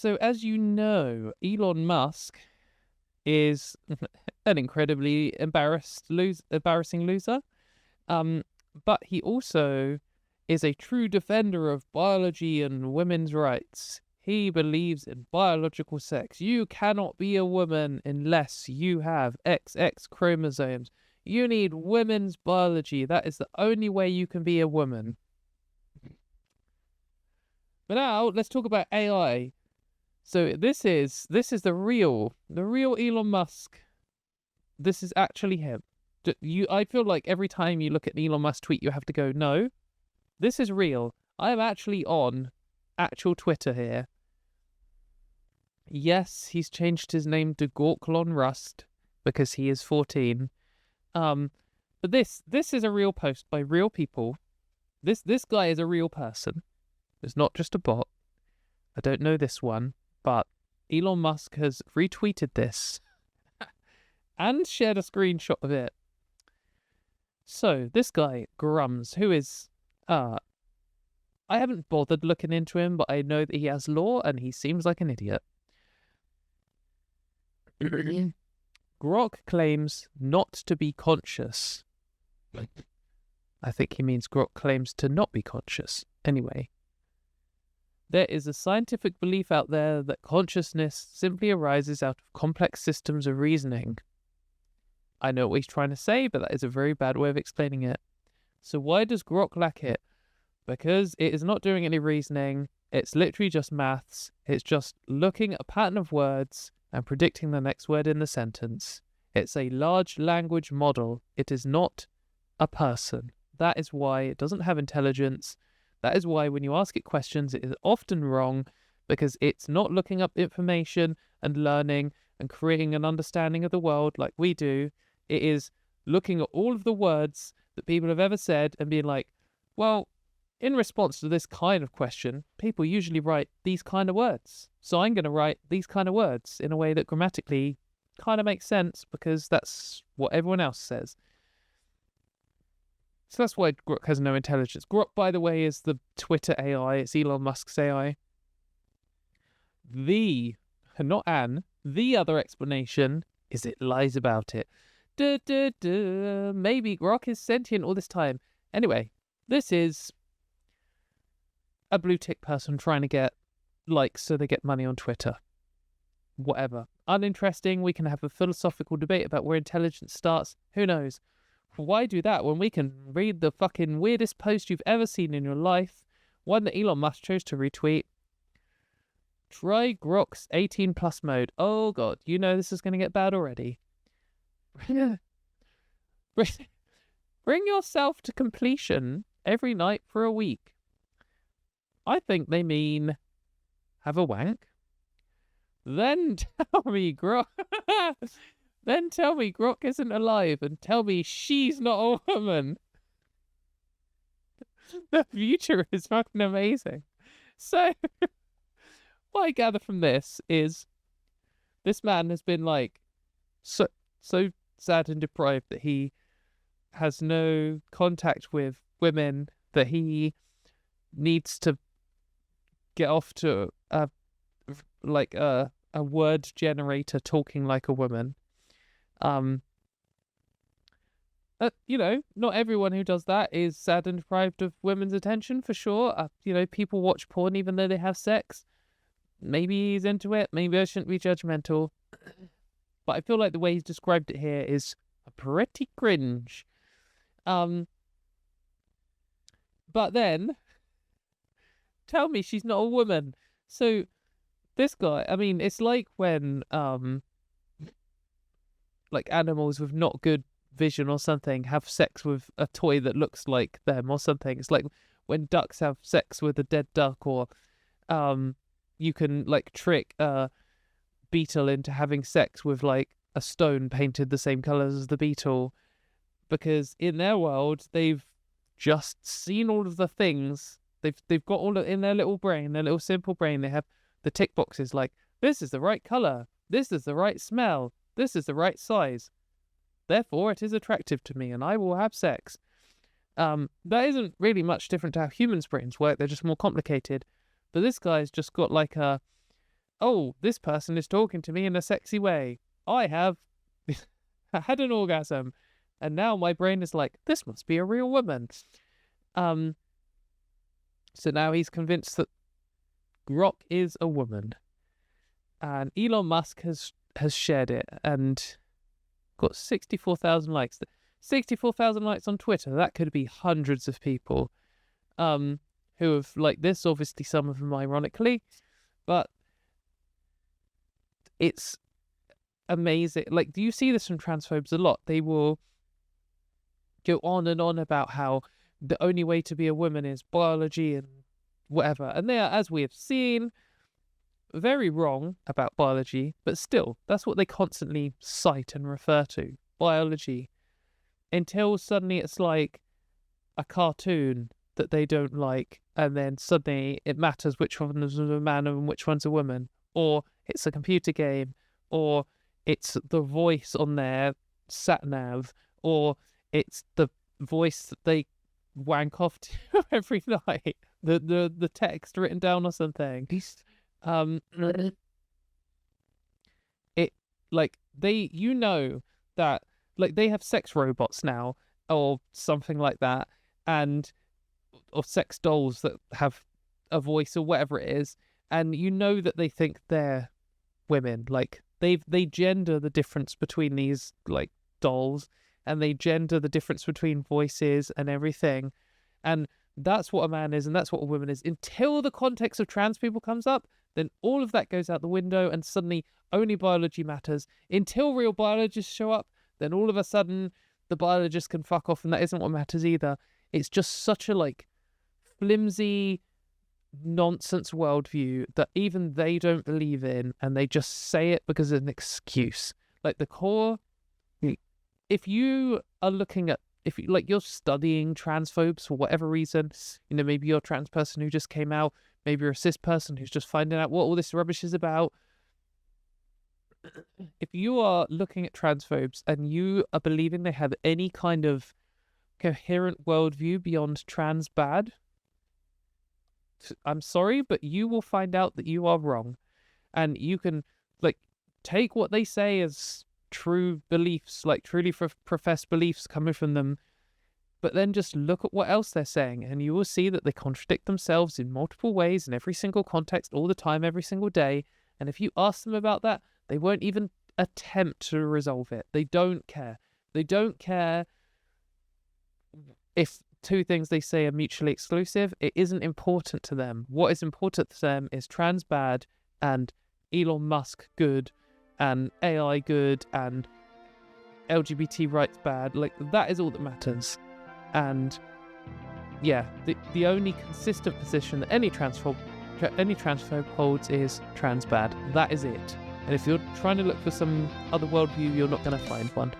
So as you know, Elon Musk is an incredibly embarrassing loser. But he also is a true defender of biology and women's rights. He believes in biological sex. You cannot be a woman unless you have XX chromosomes. You need women's biology. That is the only way you can be a woman. But now let's talk about AI. So this is the real Elon Musk. This is actually him. I feel like every time you look at an Elon Musk tweet, you have to go, no, this is real. I am actually on actual Twitter here. Yes, he's changed his name to Gorklon Rust because he is 14. But this is a real post by real people. This guy is a real person. It's not just a bot. I don't know this one, but Elon Musk has retweeted this and shared a screenshot of it. So this guy Grums, who is I haven't bothered looking into him, but I know that he has law and he seems like an idiot. Grok claims not to be conscious. I think he means Grok claims to not be conscious. Anyway, there is a scientific belief out there that consciousness simply arises out of complex systems of reasoning. I know what he's trying to say, but that is a very bad way of explaining it. So why does Grok lack it? Because it is not doing any reasoning. It's literally just maths. It's just looking at a pattern of words and predicting the next word in the sentence. It's a large language model. It is not a person. That is why it doesn't have intelligence. That is why when you ask it questions, it is often wrong, because it's not looking up information and learning and creating an understanding of the world like we do. It is looking at all of the words that people have ever said and being like, well, in response to this kind of question, people usually write these kind of words. So I'm going to write these kind of words in a way that grammatically kind of makes sense because that's what everyone else says. So that's why Grok has no intelligence. Grok, by the way, is the Twitter AI. It's Elon Musk's AI. The other explanation is it lies about it. Maybe Grok is sentient all this time. Anyway, this is a blue tick person trying to get likes so they get money on Twitter. Whatever. Uninteresting. We can have a philosophical debate about where intelligence starts. Who knows? Why do that when we can read the fucking weirdest post you've ever seen in your life? One that Elon Musk chose to retweet. Try Grok's 18 plus mode. Oh god, you know this is going to get bad already. Bring yourself to completion every night for a week. I think they mean have a wank. Then tell me Grok isn't alive and tell me she's not a woman. The future is fucking amazing. So what I gather from this is this man has been like so sad and deprived that he has no contact with women, that he needs to get off to a word generator talking like a woman. Not everyone who does that is sad and deprived of women's attention, for sure. People watch porn even though they have sex. Maybe he's into it. Maybe I shouldn't be judgmental. But I feel like the way he's described it here is pretty cringe. But then, tell me she's not a woman. So, this guy, I mean, it's like when, animals with not good vision or something have sex with a toy that looks like them or something. It's like when ducks have sex with a dead duck, or, you can, trick a beetle into having sex with, a stone painted the same colours as the beetle, because in their world, they've just seen all of the things. They've got all in their little brain, their little simple brain. They have the tick boxes like, this is the right colour, this is the right smell, this is the right size. Therefore, it is attractive to me and I will have sex. That isn't really much different to how humans' brains work. They're just more complicated. But this guy's just got a oh, this person is talking to me in a sexy way. I have had an orgasm. And now my brain is like, this must be a real woman. So now he's convinced that Grok is a woman. And Elon Musk has shared it and got 64,000 likes. 64,000 likes on Twitter. That could be hundreds of people who have liked this, obviously some of them ironically. But it's amazing. Like, do you see this from transphobes a lot? They will go on and on about how the only way to be a woman is biology and whatever. And they are, as we have seen, very wrong about biology, but still, that's what they constantly cite and refer to, biology. Until suddenly it's like a cartoon that they don't like, and then suddenly it matters which one is a man and which one's a woman. Or it's a computer game, or it's the voice on their sat-nav, or it's the voice that they wank off to every night. The text written down or something. It, like, they, you know that, like, they have sex robots now or something like that, and or sex dolls that have a voice or whatever it is, and you know that they think they're women. Like, they gender the difference between these, like, dolls, and they gender the difference between voices and everything. And that's what a man is, and that's what a woman is. Until the context of trans people comes up, then all of that goes out the window, and suddenly only biology matters. Until real biologists show up, then all of a sudden the biologists can fuck off, and that isn't what matters either. It's just such a, like, flimsy nonsense worldview that even they don't believe in, and they just say it because it's an excuse. Like, the core, if you are looking at, if you, like, you're studying transphobes for whatever reason, you know, maybe you're a trans person who just came out, maybe you're a cis person who's just finding out what all this rubbish is about. If you are looking at transphobes and you are believing they have any kind of coherent worldview beyond trans bad, I'm sorry, but you will find out that you are wrong. And you can, like, take what they say as true beliefs, like truly professed beliefs coming from them, but then just look at what else they're saying, and you will see that they contradict themselves in multiple ways in every single context, all the time, every single day. And if you ask them about that, they won't even attempt to resolve it. They don't care. They don't care if two things they say are mutually exclusive. It isn't important to them. What is important to them is trans bad and Elon Musk good and AI good and LGBT rights bad. Like, that is all that matters. And yeah, the only consistent position that any transphobe holds is trans bad. That is it. And if you're trying to look for some other worldview, you're not going to find one.